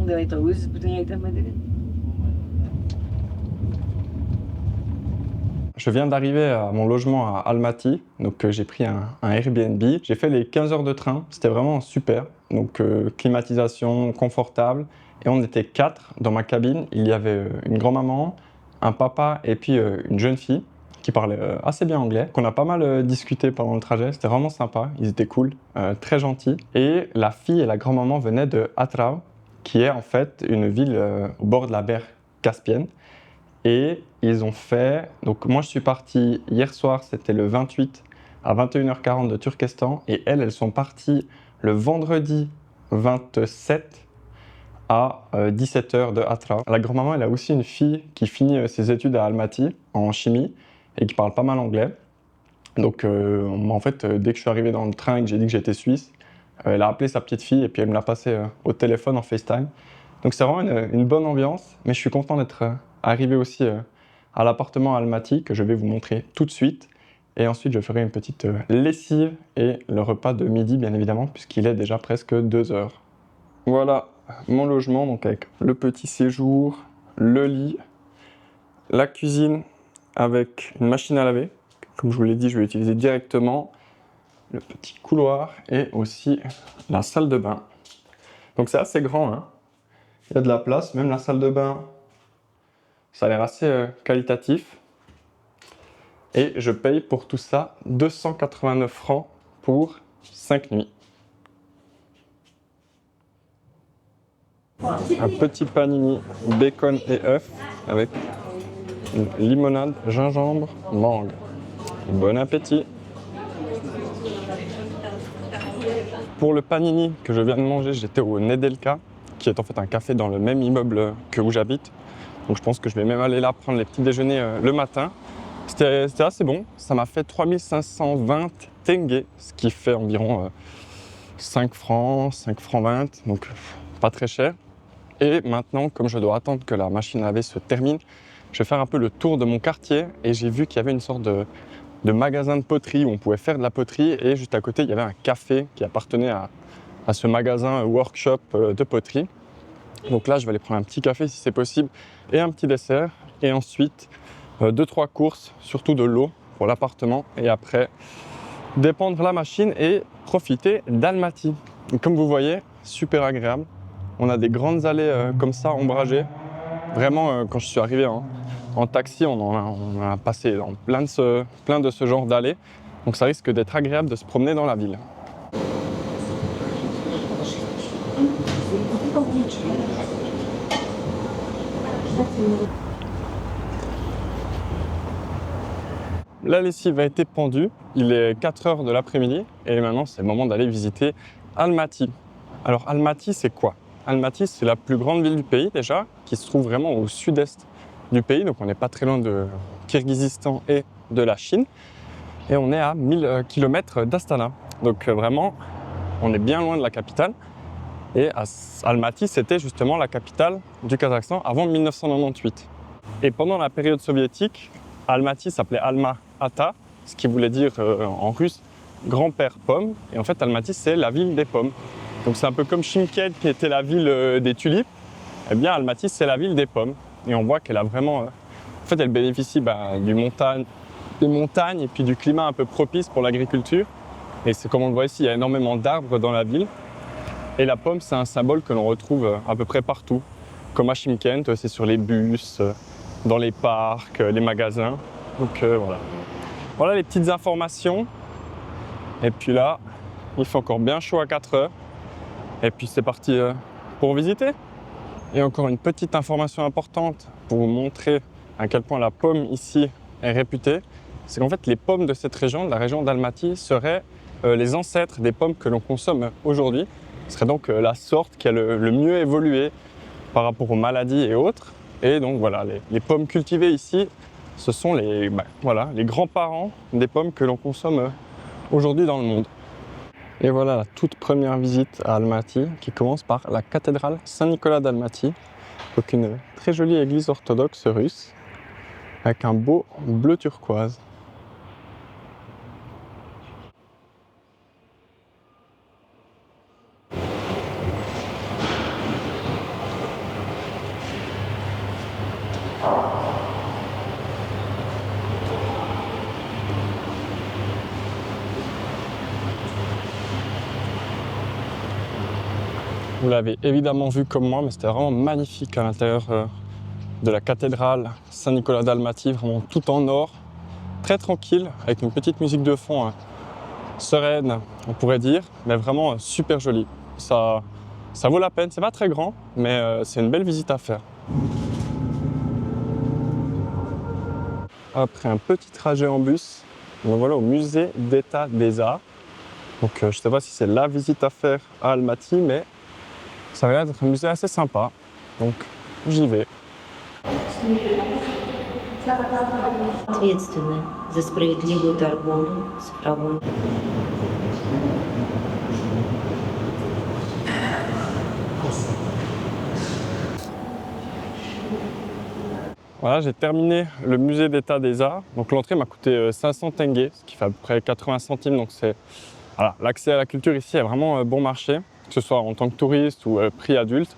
dari tahu sebetulnya item tadi. Je viens d'arriver à mon logement à Almaty, donc j'ai pris un Airbnb. J'ai fait les 15 heures de train, c'était vraiment super. Donc climatisation, confortable. Et on était 4 dans ma cabine. Il y avait une grand-maman, un papa et puis une jeune fille qui parlait assez bien anglais, qu'on a pas mal discuté pendant le trajet. C'était vraiment sympa, ils étaient cool, très gentils. Et la fille et la grand-maman venaient de Atrau, qui est en fait une ville au bord de la mer Caspienne. Et ils ont fait... Donc moi je suis parti hier soir, c'était le 28 à 21h40 de Turkestan. Et elles sont parties le vendredi 27 à 17h de Hatra. La grand-maman, elle a aussi une fille qui finit ses études à Almaty en chimie et qui parle pas mal anglais. Donc en fait, dès que je suis arrivé dans le train et que j'ai dit que j'étais suisse, elle a appelé sa petite fille et puis elle me l'a passé au téléphone en FaceTime. Donc c'est vraiment une bonne ambiance, mais je suis content d'être arrivé aussi à l'appartement à Almaty que je vais vous montrer tout de suite. Et ensuite je ferai une petite lessive et le repas de midi bien évidemment puisqu'il est déjà presque 2 heures. Voilà mon logement, donc avec le petit séjour, le lit, la cuisine avec une machine à laver. Comme je vous l'ai dit, je vais l'utiliser directement. Le petit couloir et aussi la salle de bain. Donc c'est assez grand, hein. Il y a de la place, même la salle de bain, ça a l'air assez qualitatif. Et je paye pour tout ça 289 francs pour 5 nuits. Un petit panini bacon et œufs avec une limonade, gingembre, mangue. Bon appétit! Pour le panini que je viens de manger, j'étais au Nedelka, qui est en fait un café dans le même immeuble que où j'habite. Donc je pense que je vais même aller là prendre les petits déjeuners le matin. C'était assez bon, ça m'a fait 3520 tenge, ce qui fait environ 5 francs 20, donc pas très cher. Et maintenant, comme je dois attendre que la machine à laver se termine, je vais faire un peu le tour de mon quartier et j'ai vu qu'il y avait une sorte de magasin de poterie où on pouvait faire de la poterie et juste à côté il y avait un café qui appartenait à ce magasin workshop de poterie. Donc là je vais aller prendre un petit café si c'est possible et un petit dessert et ensuite 2-3 courses, surtout de l'eau pour l'appartement et après dépendre la machine et profiter d'Almaty. Comme vous voyez, super agréable. On a des grandes allées comme ça ombragées. Vraiment quand je suis arrivé en taxi, on en a passé dans plein de ce genre d'allées. Donc ça risque d'être agréable de se promener dans la ville. La lessive a été pendue, il est 4 heures de l'après-midi et maintenant c'est le moment d'aller visiter Almaty. Alors Almaty c'est quoi? Almaty c'est la plus grande ville du pays déjà, qui se trouve vraiment au sud-est du pays, donc on n'est pas très loin de Kirghizistan et de la Chine. Et on est à 1000 km d'Astana, donc vraiment on est bien loin de la capitale. Et Almaty c'était justement la capitale du Kazakhstan avant 1998. Et pendant la période soviétique, Almaty s'appelait Alma-Ata, ce qui voulait dire en russe grand-père pomme. Et en fait, Almaty, c'est la ville des pommes. Donc c'est un peu comme Chimkent qui était la ville des tulipes. Eh bien, Almaty, c'est la ville des pommes. Et on voit qu'elle a vraiment... en fait, elle bénéficie des montagnes et puis du climat un peu propice pour l'agriculture. Et c'est comme on le voit ici, il y a énormément d'arbres dans la ville. Et la pomme, c'est un symbole que l'on retrouve à peu près partout. Comme à Chimkent, c'est sur les bus, dans les parcs, les magasins. Donc voilà. Voilà les petites informations. Et puis là, il fait encore bien chaud à 4 heures. Et puis c'est parti pour visiter. Et encore une petite information importante pour vous montrer à quel point la pomme ici est réputée. C'est qu'en fait les pommes de cette région, de la région d'Almaty, seraient les ancêtres des pommes que l'on consomme aujourd'hui. Ce serait donc la sorte qui a le mieux évolué par rapport aux maladies et autres. Et donc voilà, les pommes cultivées ici, ce sont les grands-parents des pommes que l'on consomme aujourd'hui dans le monde. Et voilà la toute première visite à Almaty qui commence par la cathédrale Saint-Nicolas d'Almaty, donc une très jolie église orthodoxe russe avec un beau bleu turquoise. Vous l'avez évidemment vu comme moi, mais c'était vraiment magnifique à l'intérieur de la cathédrale Saint-Nicolas d'Almaty, vraiment tout en or, très tranquille, avec une petite musique de fond sereine, on pourrait dire, mais vraiment super joli. Ça vaut la peine, c'est pas très grand, mais c'est une belle visite à faire. Après un petit trajet en bus, me voilà au musée d'État des Arts. Donc je ne sais pas si c'est la visite à faire à Almaty, mais ça va l'air d'être un musée assez sympa. Donc j'y vais. Ответственны за справедливую торговлю с правом. Voilà, j'ai terminé le musée d'État des Arts. Donc l'entrée m'a coûté 500 tenge, ce qui fait à peu près 80 centimes. Donc c'est voilà, l'accès à la culture ici est vraiment bon marché, que ce soit en tant que touriste ou prix adulte.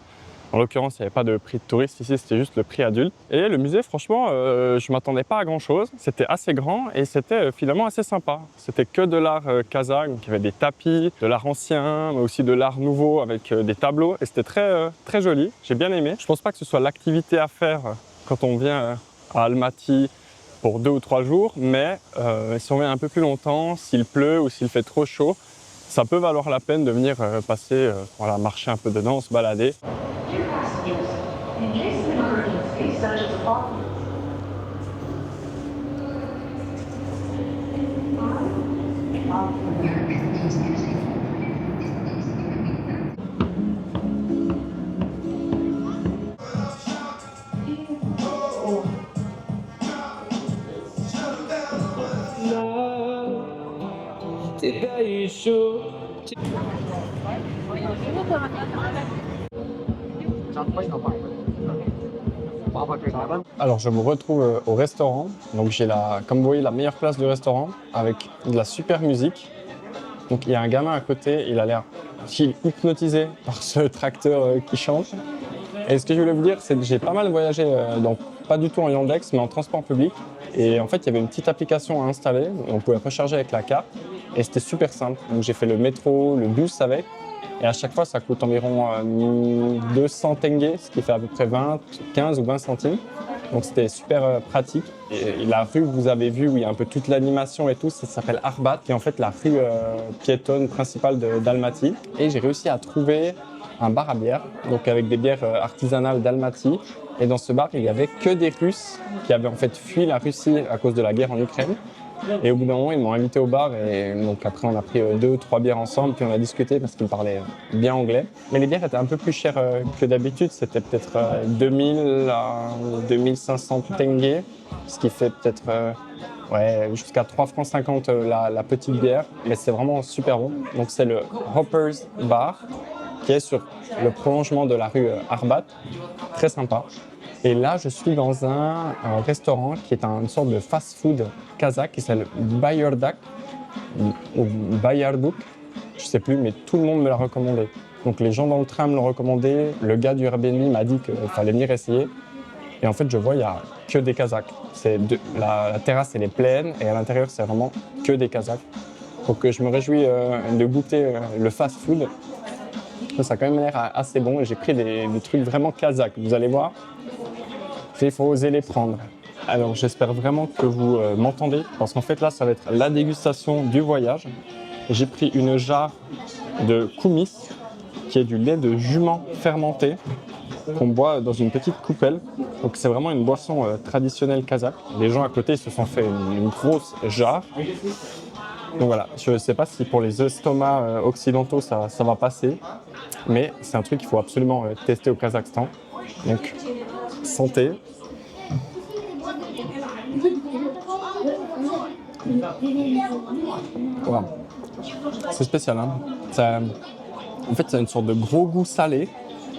En l'occurrence, il n'y avait pas de prix de touriste ici, c'était juste le prix adulte. Et le musée, franchement, je ne m'attendais pas à grand-chose. C'était assez grand et c'était finalement assez sympa. C'était que de l'art kazakh, donc il y avait des tapis, de l'art ancien, mais aussi de l'art nouveau avec des tableaux. Et c'était très joli, j'ai bien aimé. Je ne pense pas que ce soit l'activité à faire quand on vient à Almaty pour 2 ou 3 jours, mais si on vient un peu plus longtemps, s'il pleut ou s'il fait trop chaud, ça peut valoir la peine de venir passer, voilà, marcher un peu dedans, se balader. Alors je me retrouve au restaurant, donc j'ai comme vous voyez la meilleure place du restaurant avec de la super musique. Donc il y a un gamin à côté, il a l'air hypnotisé par ce tracteur qui chante. Et ce que je voulais vous dire, c'est que j'ai pas mal voyagé, donc pas du tout en Yandex, mais en transport public. Et en fait, il y avait une petite application à installer, on pouvait recharger avec la carte, et c'était super simple. Donc j'ai fait le métro, le bus avec, et à chaque fois, ça coûte environ 200 tenge, ce qui fait à peu près 15 ou 20 centimes. Donc c'était super pratique. Et la rue que vous avez vue, où il y a un peu toute l'animation et tout, ça s'appelle Arbat, qui est en fait la rue piétonne principale d'Almaty. Et j'ai réussi à trouver un bar à bière, donc avec des bières artisanales d'Almaty. Et dans ce bar, il n'y avait que des Russes qui avaient en fait fui la Russie à cause de la guerre en Ukraine. Et au bout d'un moment, ils m'ont invité au bar et donc après on a pris 2 ou 3 bières ensemble, puis on a discuté parce qu'ils parlaient bien anglais. Mais les bières étaient un peu plus chères que d'habitude, c'était peut-être 2000 à 2500 tenge, ce qui fait peut-être jusqu'à 3,50 francs la petite bière, mais c'est vraiment super bon. Donc c'est le Hoppers Bar qui est sur le prolongement de la rue Arbat, très sympa. Et là, je suis dans un restaurant qui est une sorte de fast-food kazakh qui s'appelle Bayardak ou Bayarduk, je ne sais plus, mais tout le monde me l'a recommandé. Donc les gens dans le train me l'ont recommandé, le gars du Airbnb m'a dit qu'il fallait venir essayer. Et en fait, je vois, il n'y a que des Kazakhs. La terrasse, elle est pleine et à l'intérieur, c'est vraiment que des Kazakhs. Donc je me réjouis de goûter le fast-food. Ça a quand même l'air assez bon et j'ai pris des trucs vraiment kazakhs, vous allez voir. Il faut oser les prendre. Alors j'espère vraiment que vous m'entendez parce qu'en fait là ça va être la dégustation du voyage. J'ai pris une jarre de koumis qui est du lait de jument fermenté qu'on boit dans une petite coupelle. Donc c'est vraiment une boisson traditionnelle kazakh. Les gens à côté se sont fait une grosse jarre. Donc voilà, je ne sais pas si pour les estomacs occidentaux ça va passer, mais c'est un truc qu'il faut absolument tester au Kazakhstan. Donc santé. Wow. C'est spécial, hein. En fait, ça a une sorte de gros goût salé.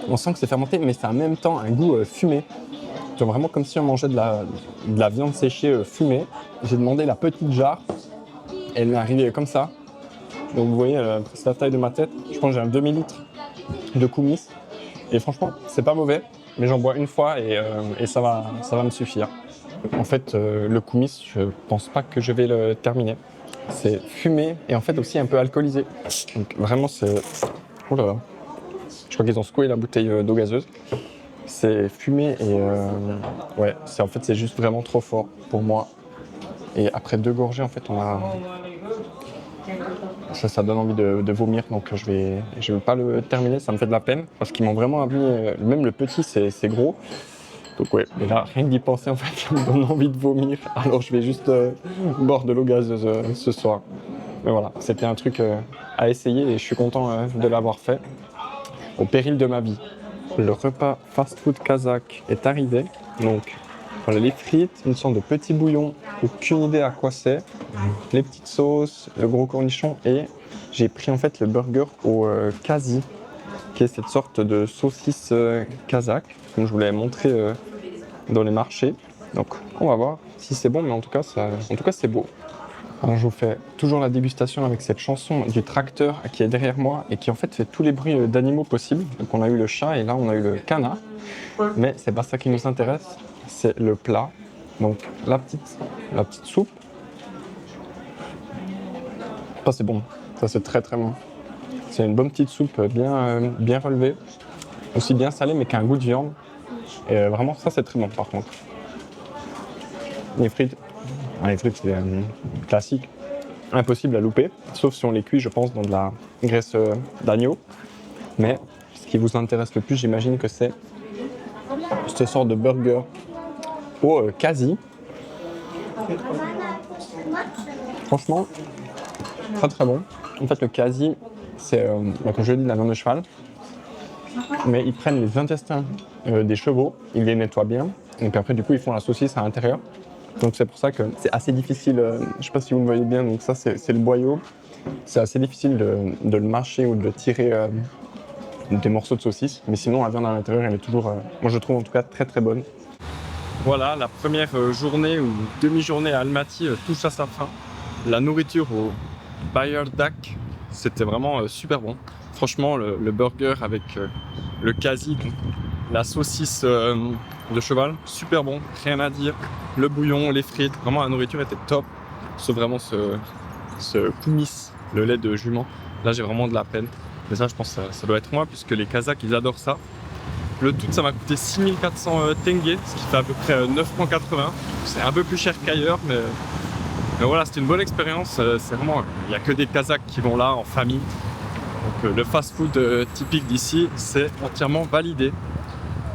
On sent que c'est fermenté, mais c'est en même temps un goût fumé. C'est vraiment comme si on mangeait de la viande séchée fumée. J'ai demandé la petite jarre. Elle m'est arrivée comme ça. Donc vous voyez, c'est la taille de ma tête. Je pense que j'ai un demi-litre de koumis. Et franchement, c'est pas mauvais. mais j'en bois une fois et ça va me suffire. En fait, le kumis, je pense pas que je vais le terminer. C'est fumé et en fait aussi un peu alcoolisé. Donc vraiment, c'est... Oh là là. Je crois qu'ils ont secoué la bouteille d'eau gazeuse. C'est fumé et ouais, c'est juste vraiment trop fort pour moi. Et après 2 gorgées, en fait, ça donne envie de vomir, donc je vais pas le terminer, ça me fait de la peine parce qu'ils m'ont vraiment abîmé. Même le petit, c'est gros. Donc ouais, mais là, rien que d'y penser, en fait, ça me donne envie de vomir. Alors je vais juste boire de l'eau gazeuse ce soir. Mais voilà, c'était un truc à essayer et je suis content de l'avoir fait au péril de ma vie. Le repas fast-food kazakh est arrivé. Donc, voilà, les frites, une sorte de petit bouillon, aucune idée à quoi c'est. Les petites sauces, le gros cornichon et j'ai pris en fait le burger au kasi, qui est cette sorte de saucisse kazakh, comme je vous l'avais montré dans les marchés. Donc, on va voir si c'est bon, mais en tout cas, c'est beau. Alors, je vous fais toujours la dégustation avec cette chanson du tracteur qui est derrière moi et qui en fait tous les bruits d'animaux possibles. Donc on a eu le chat et là on a eu le canard. Mais c'est pas ça qui nous intéresse, c'est le plat. Donc la petite soupe. Ça c'est bon, ça c'est très très bon. C'est une bonne petite soupe bien relevée. Aussi bien salée mais qui a un goût de viande. Et vraiment ça c'est très bon par contre. Les frites c'est classique, impossible à louper, sauf si on les cuit je pense dans de la graisse d'agneau. Mais ce qui vous intéresse le plus j'imagine que c'est cette sorte de burger au kasi. Franchement, très très bon. En fait le kasi c'est, comme je l'ai dit, de la viande de cheval. Mais ils prennent les intestins des chevaux, ils les nettoient bien, et puis après du coup ils font la saucisse à l'intérieur. Donc c'est pour ça que c'est assez difficile, je ne sais pas si vous le voyez bien, donc ça c'est le boyau. C'est assez difficile de le mâcher ou de le tirer des morceaux de saucisse, mais sinon la viande à l'intérieur elle est toujours, moi je trouve en tout cas très très bonne. Voilà, la première journée ou demi-journée à Almaty touche à sa fin. La nourriture au Bayırdak, c'était vraiment super bon. Franchement le burger avec le kasi, la saucisse de cheval, super bon, rien à dire. Le bouillon, les frites, vraiment la nourriture était top. Sauf vraiment ce kumis, le lait de jument. Là j'ai vraiment de la peine. Mais ça je pense que ça doit être moi puisque les Kazakhs ils adorent ça. Le tout ça m'a coûté 6400 tenge, ce qui fait à peu près 9,80 €. C'est un peu plus cher qu'ailleurs mais voilà, c'était une bonne expérience. C'est vraiment, il n'y a que des Kazakhs qui vont là en famille. Donc le fast-food typique d'ici, c'est entièrement validé.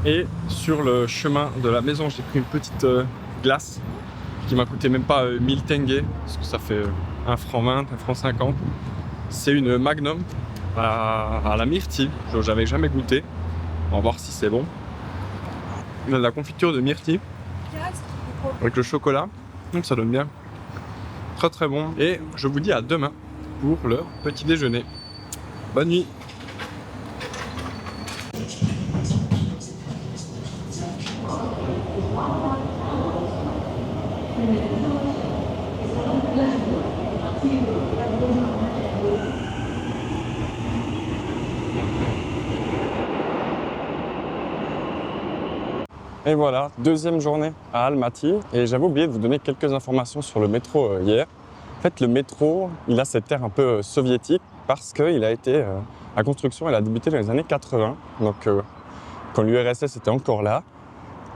Et sur le chemin de la maison, j'ai pris une petite glace qui m'a coûté même pas 1000 tenge, parce que ça fait 1,20 franc, 1,50 franc. C'est une Magnum à la myrtille, j'avais jamais goûté. On va voir si c'est bon. Il y a de la confiture de myrtille avec le chocolat, donc ça donne bien. Très très bon. Et je vous dis à demain pour le petit déjeuner. Bonne nuit. Et voilà, deuxième journée à Almaty. Et j'avais oublié de vous donner quelques informations sur le métro hier. En fait, le métro, il a cette aire un peu soviétique parce qu'il a été, la construction, elle a débuté dans les années 80. Donc, quand l'URSS était encore là.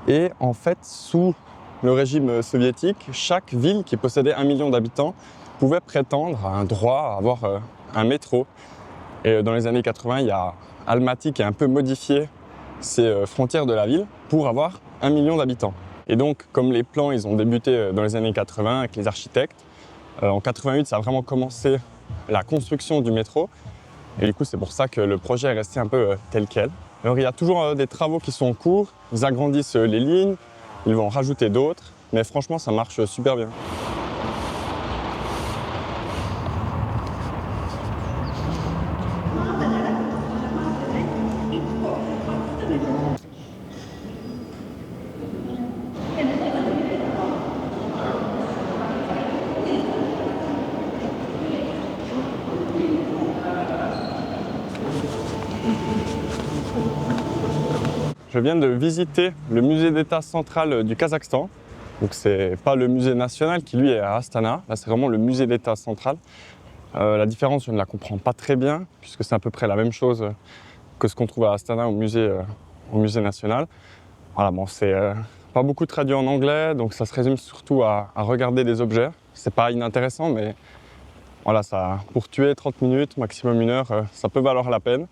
Et en fait, sous le régime soviétique, chaque ville qui possédait 1 million d'habitants pouvait prétendre à un droit à avoir un métro. Et dans les années 80, il y a Almaty qui a un peu modifié ses frontières de la ville pour avoir 1 million d'habitants. Et donc, comme les plans ils ont débuté dans les années 80 avec les architectes, en 88, ça a vraiment commencé la construction du métro. Et du coup, c'est pour ça que le projet est resté un peu tel quel. Alors, il y a toujours des travaux qui sont en cours. Ils agrandissent les lignes, ils vont en rajouter d'autres. Mais franchement, ça marche super bien. Je je viens de visiter le musée d'État central du Kazakhstan. Donc c'est pas le musée national qui lui est à Astana, là c'est vraiment le musée d'État central. La différence, je ne la comprends pas très bien, puisque c'est à peu près la même chose que ce qu'on trouve à Astana au musée national. Voilà, bon, c'est pas beaucoup traduit en anglais, donc ça se résume surtout à regarder des objets. C'est pas inintéressant, mais voilà, ça, pour tuer 30 minutes, maximum 1 heure, ça peut valoir la peine.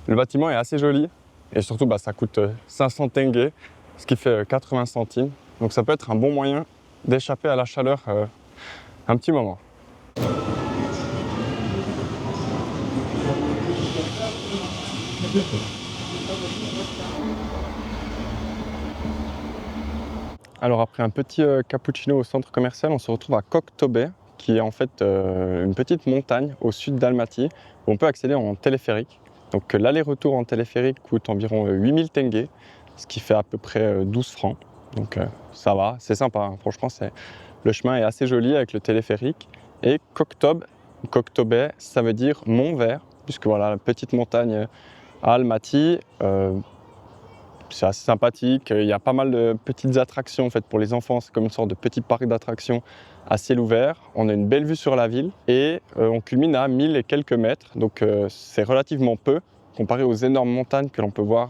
Le bâtiment est assez joli, et surtout ça coûte 500 tenge, ce qui fait 80 centimes. Donc ça peut être un bon moyen d'échapper à la chaleur un petit moment. Alors après un petit cappuccino au centre commercial, on se retrouve à Koktobe, qui est en fait une petite montagne au sud d'Almaty, où on peut accéder en téléphérique. Donc l'aller-retour en téléphérique coûte environ 8000 tenge, ce qui fait à peu près 12 francs. Donc ça va, c'est sympa, hein. Franchement le chemin est assez joli avec le téléphérique. Et Koktobe, ça veut dire mont vert, puisque voilà, la petite montagne à Almaty, c'est assez sympathique. Il y a pas mal de petites attractions en fait, pour les enfants. C'est comme une sorte de petit parc d'attractions à ciel ouvert. On a une belle vue sur la ville et on culmine à 1000 et quelques mètres. Donc c'est relativement peu comparé aux énormes montagnes que l'on peut voir.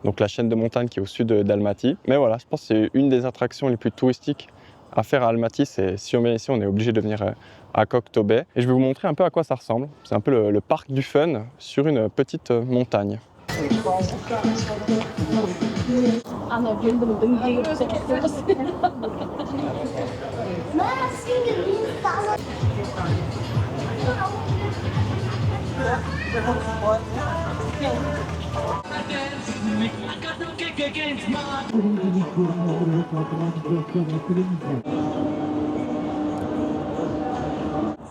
Donc la chaîne de montagnes qui est au sud d'Almaty. Mais voilà, je pense que c'est une des attractions les plus touristiques à faire à Almaty. Si on vient ici, on est obligé de venir à Koktobe. Et je vais vous montrer un peu à quoi ça ressemble. C'est un peu le parc du fun sur une petite montagne.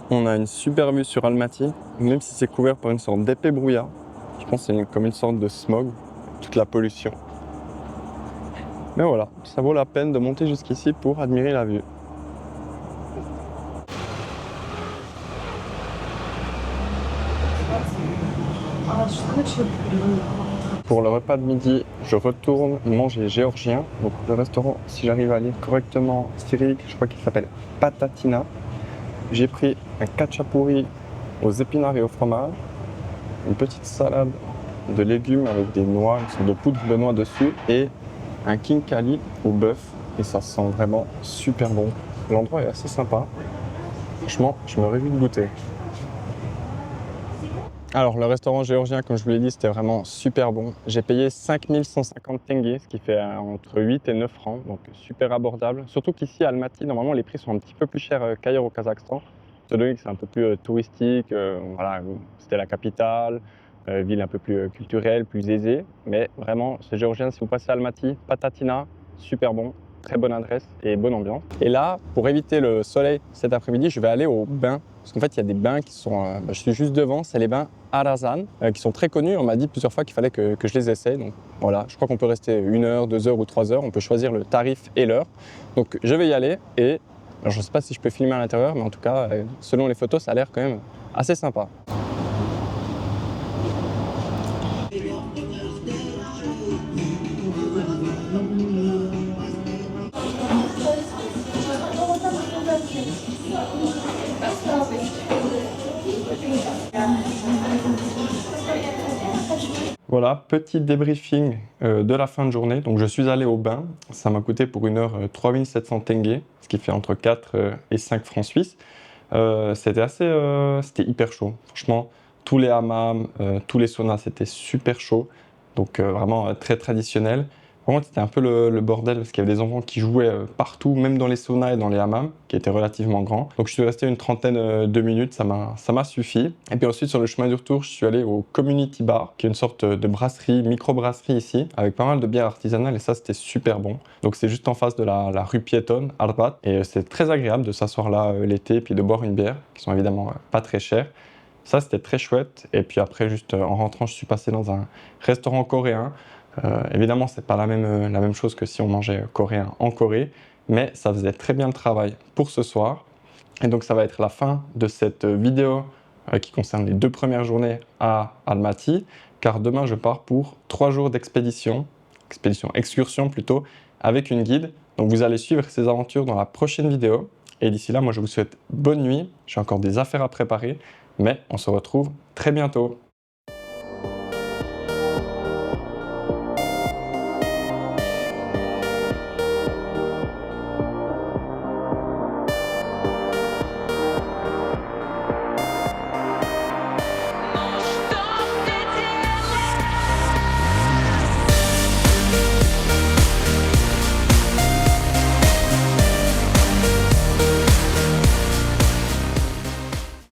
On a une super vue sur Almaty, même si c'est couvert par une sorte d'épais brouillard. Je pense que c'est comme une sorte de smog, toute la pollution. Mais voilà, ça vaut la peine de monter jusqu'ici pour admirer la vue. Pour le repas de midi, je retourne manger géorgien. Donc le restaurant, si j'arrive à lire correctement, syriaque, je crois qu'il s'appelle Patatina. J'ai pris un khatchapouri aux épinards et au fromage, une petite salade de légumes avec des noix, une sorte de poudre de noix dessus, et un khinkali au bœuf. Et ça sent vraiment super bon. L'endroit est assez sympa. Franchement, je me réjouis de goûter. Alors, le restaurant géorgien, comme je vous l'ai dit, c'était vraiment super bon. J'ai payé 5150 tenge, ce qui fait entre 8 et 9 francs, donc super abordable. Surtout qu'ici, à Almaty, normalement, les prix sont un petit peu plus chers qu'ailleurs au Kazakhstan. Étant donné que c'est un peu plus touristique, voilà, c'était la capitale, ville un peu plus culturelle, plus aisée. Mais vraiment, ce géorgien, si vous passez à Almaty, Patatina, super bon. Très bonne adresse et bonne ambiance. Et là, pour éviter le soleil cet après-midi, je vais aller au bain. Parce qu'en fait, il y a des bains qui sont... je suis juste devant, c'est les bains Arazan, qui sont très connus. On m'a dit plusieurs fois qu'il fallait que je les essaye. Donc voilà, je crois qu'on peut rester 1 heure, 2 heures ou 3 heures. On peut choisir le tarif et l'heure. Donc je vais y aller et alors, je ne sais pas si je peux filmer à l'intérieur, mais en tout cas, selon les photos, ça a l'air quand même assez sympa. Voilà, petit débriefing de la fin de journée. Donc je suis allé au bain, ça m'a coûté pour 1 heure 3700 tenge, ce qui fait entre 4 et 5 francs suisses. C'était hyper chaud. Franchement, tous les hammams, tous les saunas, c'était super chaud. Donc vraiment très traditionnel. Par contre, c'était un peu le bordel parce qu'il y avait des enfants qui jouaient partout, même dans les saunas et dans les hammams, qui étaient relativement grands. Donc je suis resté une trentaine de minutes, ça m'a suffi. Et puis ensuite, sur le chemin du retour, je suis allé au Community Bar, qui est une sorte de brasserie, micro-brasserie ici, avec pas mal de bières artisanales et ça, c'était super bon. Donc c'est juste en face de la rue piétonne, Arbat. Et c'est très agréable de s'asseoir là l'été et puis de boire une bière, qui sont évidemment pas très chères. Ça, c'était très chouette. Et puis après, juste en rentrant, je suis passé dans un restaurant coréen. Évidemment, c'est pas la même chose que si on mangeait coréen en Corée, mais ça faisait très bien le travail pour ce soir. Et donc, ça va être la fin de cette vidéo qui concerne les 2 premières journées à Almaty, car demain, je pars pour 3 jours d'expédition excursion plutôt, avec une guide. Donc vous allez suivre ces aventures dans la prochaine vidéo. Et d'ici là, moi je vous souhaite bonne nuit. J'ai encore des affaires à préparer, mais on se retrouve très bientôt.